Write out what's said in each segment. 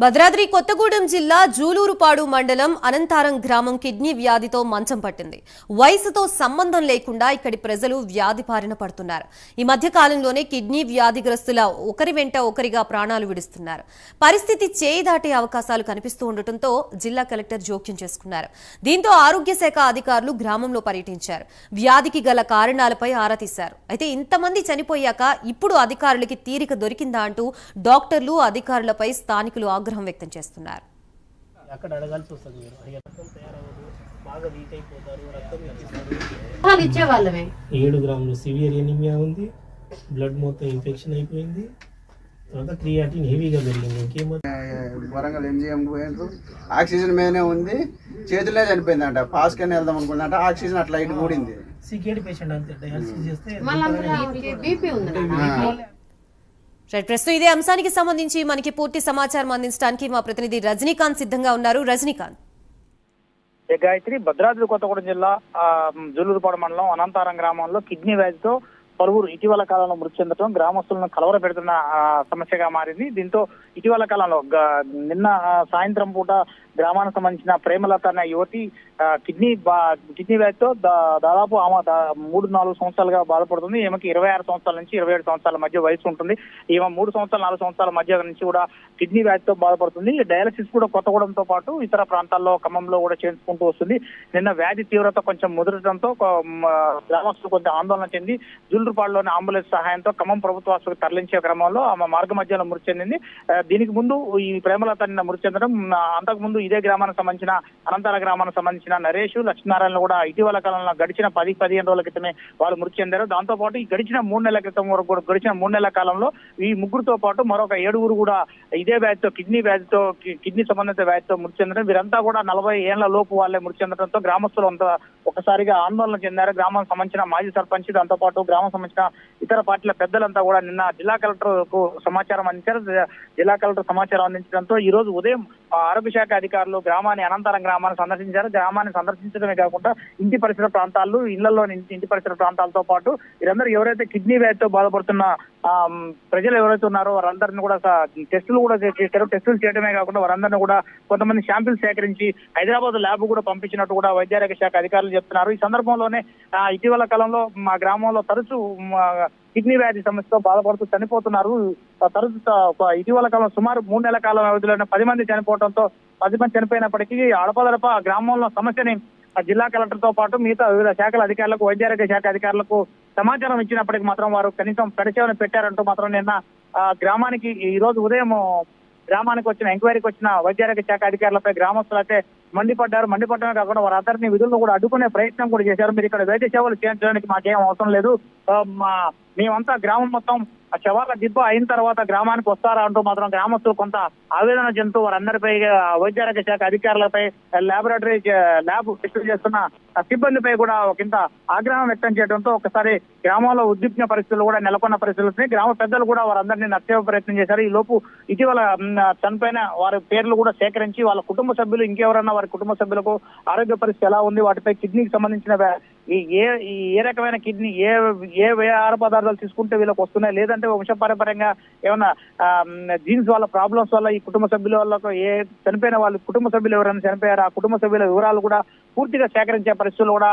భద్రాద్రి కొత్తగూడెం జిల్లా జూలూరుపాడు మండలం అనంతారం గ్రామం కిడ్నీ వ్యాధితో మంచం పట్టింది. వయసుతో సంబంధం లేకుండా ఇక్కడి ప్రజలు వ్యాధి బారిన పడుతున్నారు. ఈ మధ్య కాలంలోనే కిడ్నీ వ్యాధిగ్రస్తుల ఒకరి వెంట ఒకరిగా ప్రాణాలు విడుస్తున్నారు. పరిస్థితి చేయి దాటే అవకాశాలు కనిపిస్తూ ఉండటంతో జిల్లా కలెక్టర్ జోక్యం చేసుకున్నారు. దీంతో ఆరోగ్య శాఖ అధికారులు గ్రామంలో పర్యటించారు. వ్యాధికి గల కారణాలపై ఆరా తీశారు. అయితే ఇంతమంది చనిపోయాక ఇప్పుడు అధికారులకి తీరిక దొరికిందా అంటూ డాక్టర్లు అధికారులపై స్థానికులు ఆగ్రహం వ్యక్తం చేస్తున్నారు. అక్కడ అడగాల్సి వస్తుంది. రక్తం తయారవ్వదు, బాగా వీక్ అయిపోతారు, రక్తం ఇచ్చేవాళ్ళమే. 7 గ్రాములు సివియర్ ఎనీమియా ఉంది, బ్లడ్ మొత్తం ఇన్ఫెక్షన్ అయిపోయింది, తర్వాత క్రియాటిన్ హెవీగా పెరిగింది. వరంగల్ ఎంజిఎం పోయిండ్రు, ఆక్సిజన్ మీదనే ఉంది, చేతులే చనిపోయిందంట. పాస్ కన్నా వెళ్దాం అనుకుందంట, ఆక్సిజన్ అట్లా ఇటు కూడింది. సికేడి పేషెంట్ అంతే, డయాలసిస్ చేస్తే బీపీ ఉంది. ప్రస్తుతం ఇదే అంశానికి సంబంధించి మనకి పూర్తి సమాచారం అందించడానికి మా ప్రతినిధి రజనీకాంత్ సిద్ధంగా ఉన్నారు. రజనీకాంత్. గాయత్రి, భద్రాద్రి కొత్తగూడెం జిల్లా జూలూరుపాడు మండలం అనంతారం గ్రామంలో కిడ్నీ వ్యాధితో పలువురు ఇటీవల కాలంలో మృతి చెందడం గ్రామస్తులను కలవర పెడుతున్న సమస్యగా మారింది. దీంతో ఇటీవల కాలంలో నిన్న సాయంత్రం పూట గ్రామానికి సంబంధించిన ప్రేమలత అనే యువతి కిడ్నీ వ్యాధితో దాదాపు ఆమె 3-4 సంవత్సరాలుగా బాధపడుతుంది. ఈమెకి 26 సంవత్సరాల నుంచి 27 సంవత్సరాల మధ్య వయసు ఉంటుంది. ఈమె 3 సంవత్సరాలు 4 సంవత్సరాల మధ్య నుంచి కూడా కిడ్నీ వ్యాధితో బాధపడుతుంది. డయాలసిస్ కూడా కొత్తగూడెంతో పాటు ఇతర ప్రాంతాల్లో ఖమ్మంలో కూడా చేయించుకుంటూ వస్తుంది. నిన్న వ్యాధి తీవ్రత కొంచెం ముదరడంతో గ్రామస్తులు కొంచెం ఆందోళన చెంది జూలూరుపాడులోని అంబులెన్స్ సహాయంతో ఖమ్మం ప్రభుత్వ ఆసుపత్రికి తరలించే క్రమంలో ఆమె మార్గ మధ్యలో మృతి చెందింది. దీనికి ముందు ఈ ప్రేమలత నిన్న మృతి చెందడం, అంతకుముందు ఇదే గ్రామానికి సంబంధించిన అనంతర గ్రామానికి సంబంధించిన నరేష్, లక్ష్మీనారాయణ కూడా ఇటీవల కాలంలో గడిచిన 10-15 రోజుల క్రితమే వాళ్ళు మృతి చెందారు. దాంతో పాటు ఈ గడిచిన 3 నెలల క్రితం వరకు కూడా గడిచిన 3 నెలల కాలంలో ఈ ముగ్గురుతో పాటు మరొక 7 కూడా ఇదే వ్యాధితో కిడ్నీ సంబంధిత వ్యాధితో మృతి చెందడం. వీరంతా కూడా 40 ఏళ్ల లోపు వాళ్ళే మృతి చెందడంతో గ్రామస్తులు అంతా ఒకసారిగా ఆందోళన చెందారు. గ్రామానికి సంబంధించిన మాజీ సర్పంచ్, దాంతో పాటు గ్రామం సంబంధించిన ఇతర పార్టీల పెద్దలంతా కూడా నిన్న జిల్లా కలెక్టర్ కు సమాచారం అందించారు. జిల్లా కలెక్టర్ సమాచారం అందించడంతో ఈ రోజు ఉదయం ఆరోగ్య శాఖ అధికారులు అనంతరం గ్రామాన్ని సందర్శించారు. గ్రామాన్ని సందర్శించడమే కాకుండా ఇంటి పరిసర ప్రాంతాలు, ఇళ్లలోని ఇంటి పరిసర ప్రాంతాలతో పాటు వీరందరూ ఎవరైతే కిడ్నీ వ్యాధితో బాధపడుతున్న ప్రజలు ఎవరైతే ఉన్నారో వారందరినీ కూడా టెస్టులు కూడా చేశారు. టెస్టులు చేయడమే కాకుండా వారందరినీ కూడా కొంతమంది శాంపిల్స్ సేకరించి హైదరాబాద్ ల్యాబ్ కూడా పంపించినట్టు కూడా వైద్యారోగ్య శాఖ అధికారులు చెప్తున్నారు. ఈ సందర్భంలోనే ఇటీవల కాలంలో మా గ్రామంలో తరచూ కిడ్నీ వ్యాధి సమస్యతో బాధపడుతూ చనిపోతున్నారు. ఇటీవల కాలం సుమారు 3 నెలల కాలం వ్యవధిలోనే 10 మంది చనిపోవడంతో 10 మంది చనిపోయినప్పటికీ అడపదడప గ్రామంలో సమస్యని జిల్లా కలెక్టర్ తో పాటు మిగతా వివిధ శాఖల అధికారులకు, వైద్యారోగ్య శాఖ అధికారులకు సమాచారం ఇచ్చినప్పటికీ మాత్రం వారు కనీసం పరిచయం పెట్టారంటూ మాత్రం నిన్న గ్రామానికి ఈ రోజు ఉదయం గ్రామానికి వచ్చిన ఎంక్వైరీకి వచ్చిన వైద్యారోగ్య శాఖ అధికారులపై గ్రామస్తులు అయితే మండిపడమే కాకుండా వారందరినీ విధులను కూడా అడ్డుకునే ప్రయత్నం కూడా చేశారు. మీరు ఇక్కడ వైద్య సేవలు చేయించడానికి మాకేం అవసరం లేదు, మేమంతా గ్రామం మొత్తం శవాల దిబ్బ అయిన తర్వాత గ్రామానికి వస్తారా అంటూ మాత్రం గ్రామస్తులు కొంత ఆవేదన చెందుతూ వారందరిపై వైద్యారోగ్య శాఖ అధికారులపై ల్యాబ్ టెస్టులు చేస్తున్న సిబ్బందిపై కూడా ఒకంత ఆగ్రహం వ్యక్తం చేయడంతో ఒకసారి గ్రామంలో ఉద్విగ్న పరిస్థితులు కూడా నెలకొన్న పరిస్థితులు గ్రామ పెద్దలు కూడా వారందరినీ నచ్చే ప్రయత్నం చేశారు. ఈ లోపు ఇటీవల చనిపోయిన వారి పేర్లు కూడా సేకరించి వాళ్ళ కుటుంబ సభ్యులు ఇంకెవరన్నా వారి కుటుంబ సభ్యులకు ఆరోగ్య పరిస్థితి ఎలా ఉంది, వాటిపై కిడ్నీకి సంబంధించిన ఏ రకమైన కిడ్నీ ఏ ఆహార పదార్థాలు తీసుకుంటే వీళ్ళకి వస్తున్నాయి, లేదంటే వంశపారంపర్యంగా ఏమన్నా జీన్స్ వాళ్ళ ప్రాబ్లమ్స్ వల్ల ఈ కుటుంబ సభ్యుల వాళ్ళకు చనిపోయిన వాళ్ళు కుటుంబ సభ్యులు ఎవరైనా చనిపోయారు ఆ కుటుంబ సభ్యుల వివరాలు కూడా పూర్తిగా సేకరించే పరిస్థితులు కూడా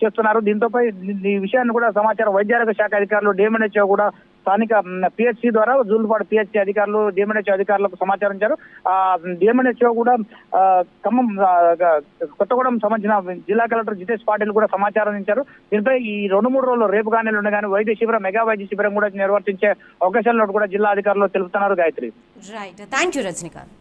చేస్తున్నారు. దీంతోపై ఈ విషయాన్ని కూడా సమాచారం వైద్యారోగ్య శాఖ అధికారులు, డిఎంఎన్హెచ్ఓ కూడా స్థానిక పిహెచ్సి ద్వారా జూలూరుపాడు పిహెచ్సి అధికారులు డిఎంఎన్హెచ్ఓ అధికారులకు సమాచారం ఇచ్చారు. డిఎంఎన్హెచ్ఓ కూడా ఖమ్మం కొత్తగూడెం సంబంధించిన జిల్లా కలెక్టర్ జితేష్ పాటిల్ కూడా సమాచారం ఇచ్చారు. దీనిపై ఈ 2-3 రోజుల్లో రేపు కానీ ఉండగానే వైద్య శిబిరం, మెగా వైద్య శిబిరం కూడా నిర్వర్తించే అవకాశాలను కూడా జిల్లా అధికారులు తెలుపుతున్నారు. Gayatri. Right, thank you Rajinikanth.